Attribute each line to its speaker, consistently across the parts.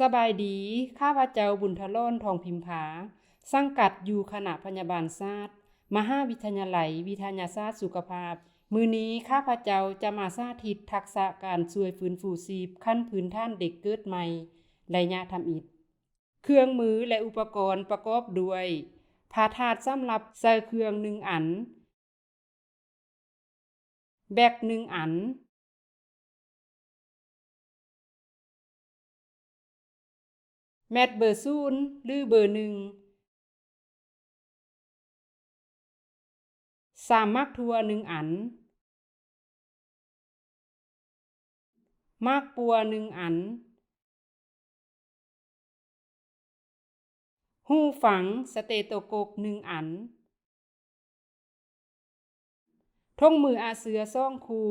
Speaker 1: สบายดีข้าพเจ้าบุญทะโลนทองพิมพาสังกัดอยู่คณะพยาบาลศาสตร์มหาวิทยาลัยวิทยาศาสตร์สุขภาพมื้อนี้ข้าพเจ้าจะมาสาธิตทักษะการช่วยฟื้นฟูชีพขั้นพื้นฐานเด็กเกิดใหม่ระยะทำอิฐเครื่องมือและอุปกรณ์ประกอบด้วยผ้าถาดสำหรับใส่เครื่อง1อันแบก1อันแมตเบอร์0หรือเบอร์1สามมักทั่ว1อันมากปัว1อันหูฝังสเตโตโกก1อันท่งมืออาเสือ2คู่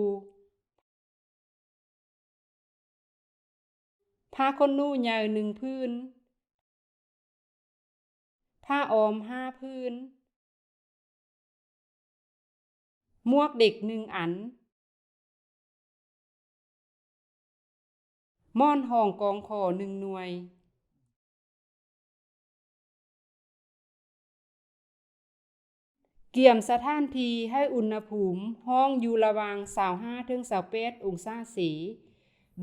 Speaker 1: ผ้าขนหนูใหญ่1พื้นผ้าออม5พื้นหมวกเด็ก1อันม่อนห้องกองคอ1หน่วยเกี่ยมสถานที่ให้อุณหภูมิห้องอยู่ระหว่าง25ถึง28องศาเซ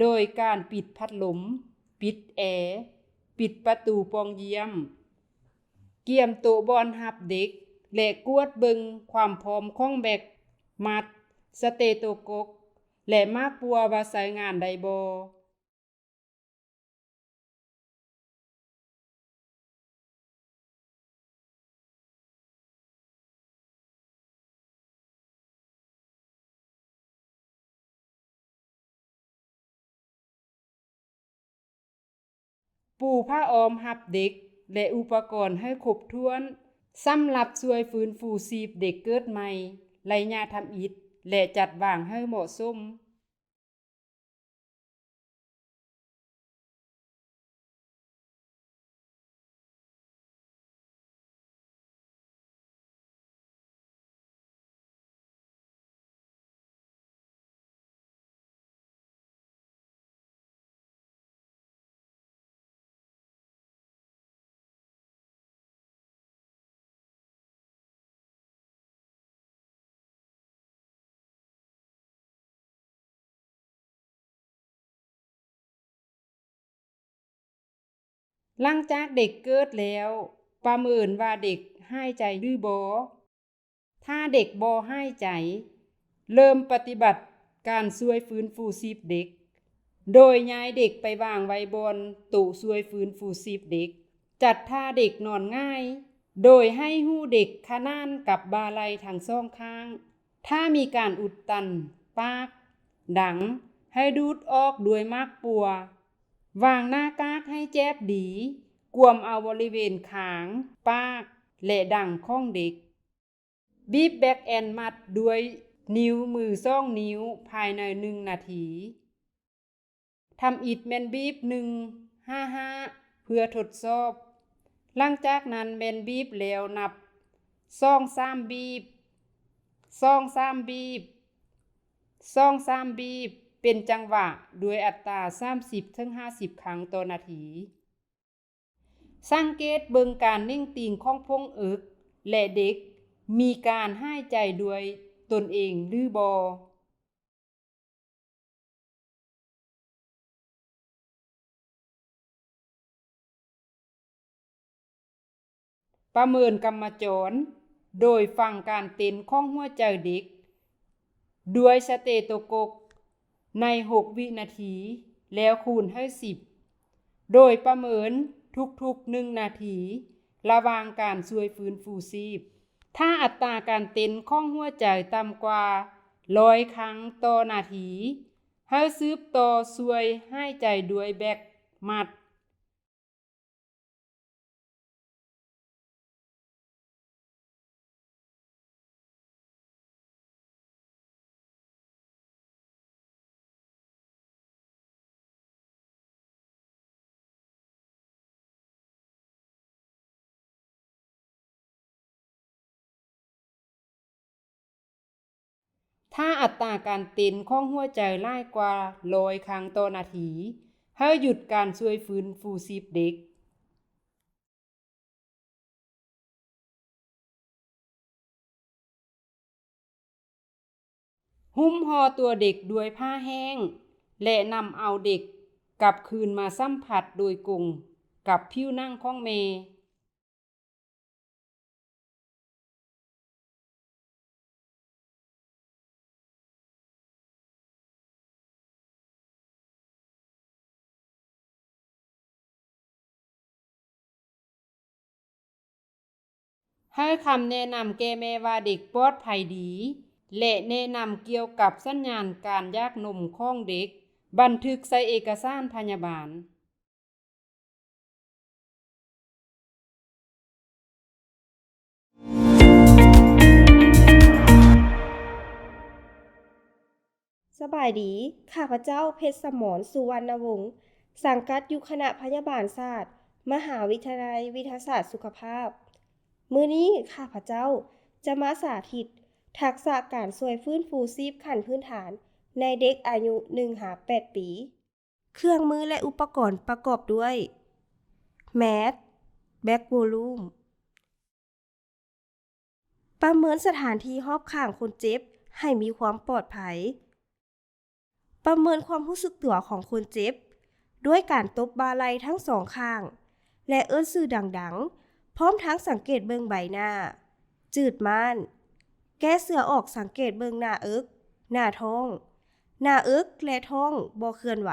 Speaker 1: โดยการปิดพัดลมปิดแอร์ปิดประตูปองเยี่ยมเกี่ยมโต๊ะบอนรับเด็กและกวดเบิงความพร้อมของแบกมัดสเตโตโกกและมาปัวว่าใช้งานได้บ่ปูผ้าออมรับเด็กและอุปกรณ์ให้ครบถ้วนสำหรับช่วยฟื้นฟูชีพเด็กเกิดใหม่ระยะทำอิฐและจัดวางให้เหมาะสมหลังจากเด็กเกิดแล้วประเมินว่าเด็กหายใจหรือบ่ถ้าเด็กบ่หายใจเริ่มปฏิบัติการช่วยฟื้นฟูชีพเด็กโดยย้ายเด็กไปวางไว้บนตู้ช่วยฟื้นฟูชีพเด็กจัดท่าเด็กนอนง่ายโดยให้หู้เด็กขนานกับบาไหล่ทั้งสองข้างถ้ามีการอุดตันปากดังให้ดูดออกด้วยมากปัววางหน้ากากให้แจบดีกวมเอาบริเวณขางปากและดังของเด็กบีบแบกแอนมัดด้วยนิ้วมือ2นิ้วภายใน1นาทีทำอิฐแมนบีบ155เพื่อทดสอบหลังจากนั้นแมนบีบแล้วนับ2-3บีบ2-3บีบ2-3บีบเป็นจังหวะด้วยอัตรา 30-50 ครั้งต่อนาทีสังเกตเบิ่งการนิ่งติ่งของพงเอิกและเด็กมีการหายใจด้วยตนเองหรือบ่ประเมินกรรมจรโดยฟังการเต้นของหัวใจเด็กด้วยสเตโตโกกใน6วินาทีแล้วคูณให้10โดยประเมินทุกๆ1นาทีระหว่างการช่วยฟื้นฟูชีพถ้าอัตราการเต้นของหัวใจต่ำกว่า100ครั้งต่อนาทีให้สืบต่อช่วยหายใจด้วยแบกมัดถ้าอัตราการเต้นของหัวใจหลายกว่า100ครั้งต่อนาที ให้หยุดการช่วยฟื้นฟูชีพเด็กหุ้มห่อตัวเด็กด้วยผ้าแห้งและนำเอาเด็กกลับคืนมาสัมผัสโดยกงกับผิวหนังของแม่ให้คำแนะนำแก่แม่ว่าเด็กปลอดภัยดีและแนะนำเกี่ยวกับสัญญาณการยากนมของเด็กบันทึกใส่เอกสารพยาบาล
Speaker 2: สบายดี ข้าพเจ้าเพชรสมร สุวรรณวงศ์สังกัดอยู่คณะพยาบาลศาสตร์ มหาวิทยาลัยวิทยาศาสตร์สุขภาพ มื้อนี้ข้าพเจ้าจะมาสาธิตทักษะการช่วยฟื้นฟูชีพขั้นพื้นฐานในเด็กอายุ 1-8 ปี เครื่องมือและอุปกรณ์ประกอบด้วย แมส แบ็กโวลูม ประเมินสถานที่รอบข้างคนเจ็บให้มีความปลอดภัย ประเมินความรู้สึกตัวของคนเจ็บด้วยการตบบ่าไหล่ทั้งสองข้าง และเอิ้นชื่อดังๆ พร้อมทั้งสังเกตเบิ่งใบหน้า จืดม่าน แก้เสื้อออกสังเกตเบิ่งหน้าอก หน้าท้อง หน้าอกและท้องบ่เคลื่อนไหว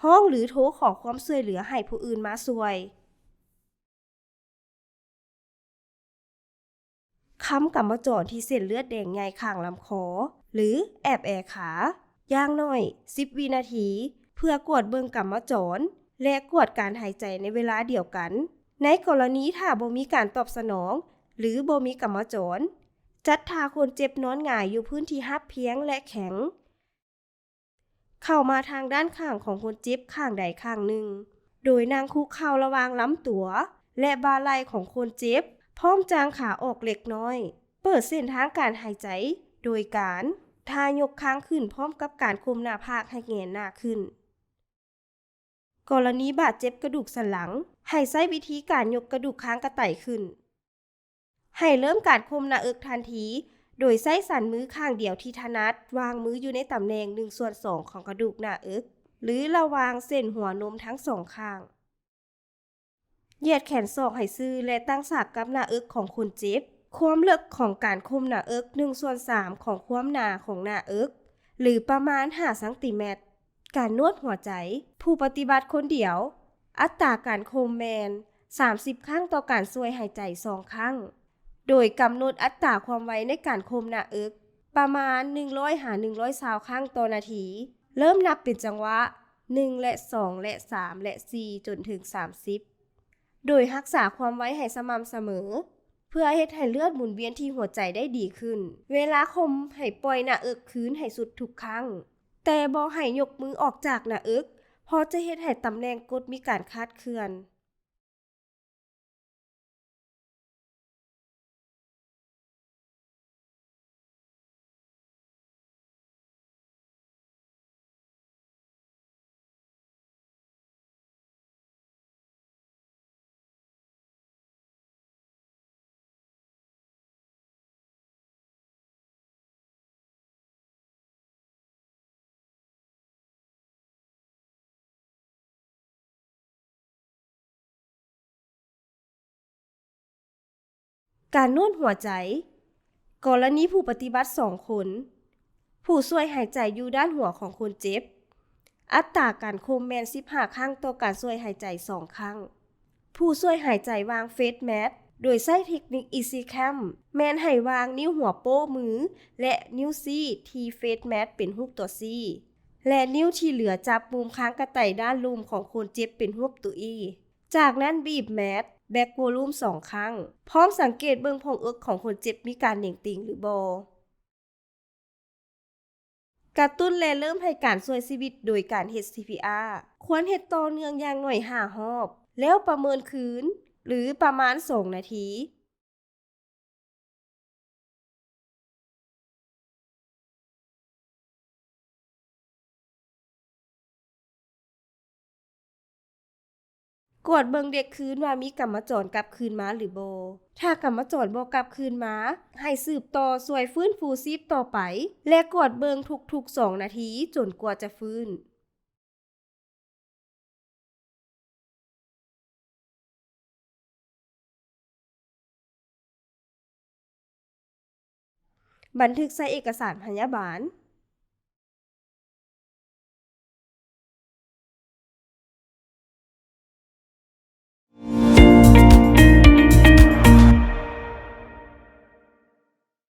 Speaker 2: ห้องหรือโทรขอความช่วยเหลือให้ผู้อื่นมาช่วยค้ำกำมะจรที่เส้นเลือดแดงใหญ่ข้างลำคอหรือแอบแอขาอย่างน้อย10วินาทีเพื่อกวดเบิ่งกำมะจรและกวดการหายใจในเวลาเดียวกันในกรณีถ้าบ่มีการตอบสนองหรือบ่มีกำมะจรจัดท่าคนเจ็บนอนหงายอยู่พื้นที่หับเพียงและแข็งเข้ามาทางด้านข้างของคนเจ็บข้างใดข้างหนึ่งโดยนั่งคุกเข่าระหว่างลำตัวและบ่าไหล่ของคนเจ็บพร้อมจางขาออกเล็กน้อยเปิดเส้นทางการหายใจโดยการท่ายกค้างขึ้นพร้อมกับการคมหน้าผากให้แงนหน้าขึ้นกรณีบาดเจ็บกระดูกสันหลังให้ใช้วิธีการยกกระดูกค้างกระไต่ขึ้นให้เริ่มการคมหน้าอกทันทีโดยใช้สันมือข้างเดียวที่ถนัดวางมืออยู่ในตำแหน่ง1/2ของกระดูกหน้าอกหรือระหว่างเส้นหัวนมทั้งสองข้างเหยียดแขนศอกให้ซื่อและตั้งฉากกับหน้าอกของคนเจ็บความลึกของการคมหน้าอก1/3ของความหนาของหน้าอกหรือประมาณ5ซมการนวดหัวใจผู้ปฏิบัติคนเดียวอัตราการคมแมน30ครั้งต่อการช่วยหายใจ2ครั้งโดยกำหนดอัตราความไวในการคมหน้าอกประมาณ100-120ครั้งต่อนาทีเริ่มนับเป็นจังหวะ1และ2และ3และ4จนถึง30โดยรักษาความไวให้สม่ำเสมอเพื่อเฮ็ดให้เลือดหมุนเวียนที่หัวใจได้ดีขึ้นเวลาคมให้ปล่อยหน้าอกคืนให้สุดทุกครั้งแต่บ่ให้ยกมือออกจากหน้าอกเพราะจะเฮ็ดให้ตำแหน่งกดมีการคลาดเคลื่อนการนวดหัวใจกรณีผู้ปฏิบัติ2คนผู้ช่วยหายใจอยู่ด้านหัวของคนเจ็บอัตราการคมแมน15ครั้งต่อการช่วยหายใจ2ครั้งผู้ช่วยหายใจวางเฟสแมสโดยใช้เทคนิค Easy Cam แมนให้วางนิ้วหัวโป้มือและนิ้วซี่ที่เฟสแมสเป็นรูปตัวซีและนิ้วที่เหลือจับมุมค้างกระไตด้านลุ่มของคนเจ็บเป็นรูปตัวอีจากนั้นบีบแมสแบ็กโวลูม2ครั้งพร้อมสังเกตเบิ่งพงอกของคนเจ็บมีการเหน่งติงหรือบ่กระตุ้นและเริ่มให้การช่วยชีวิตโดยการเฮ็ด CPR ควรเฮ็ดต่อเนื่องอย่างน้อย5รอบแล้วประเมินคืนหรือประมาณ2นาที กวดเบิงเด็กคืนว่ามีกรรมจรกลับคืนมาหรือบ่ถ้ากรรมจรบ่กลับคืนมาให้สืบต่อสวยฟื้นฟูชีพต่อไป และกวดเบิงทุกๆ2 นาทีจนกว่าจะฟื้น บันทึกใส่เอกสารพยาบาล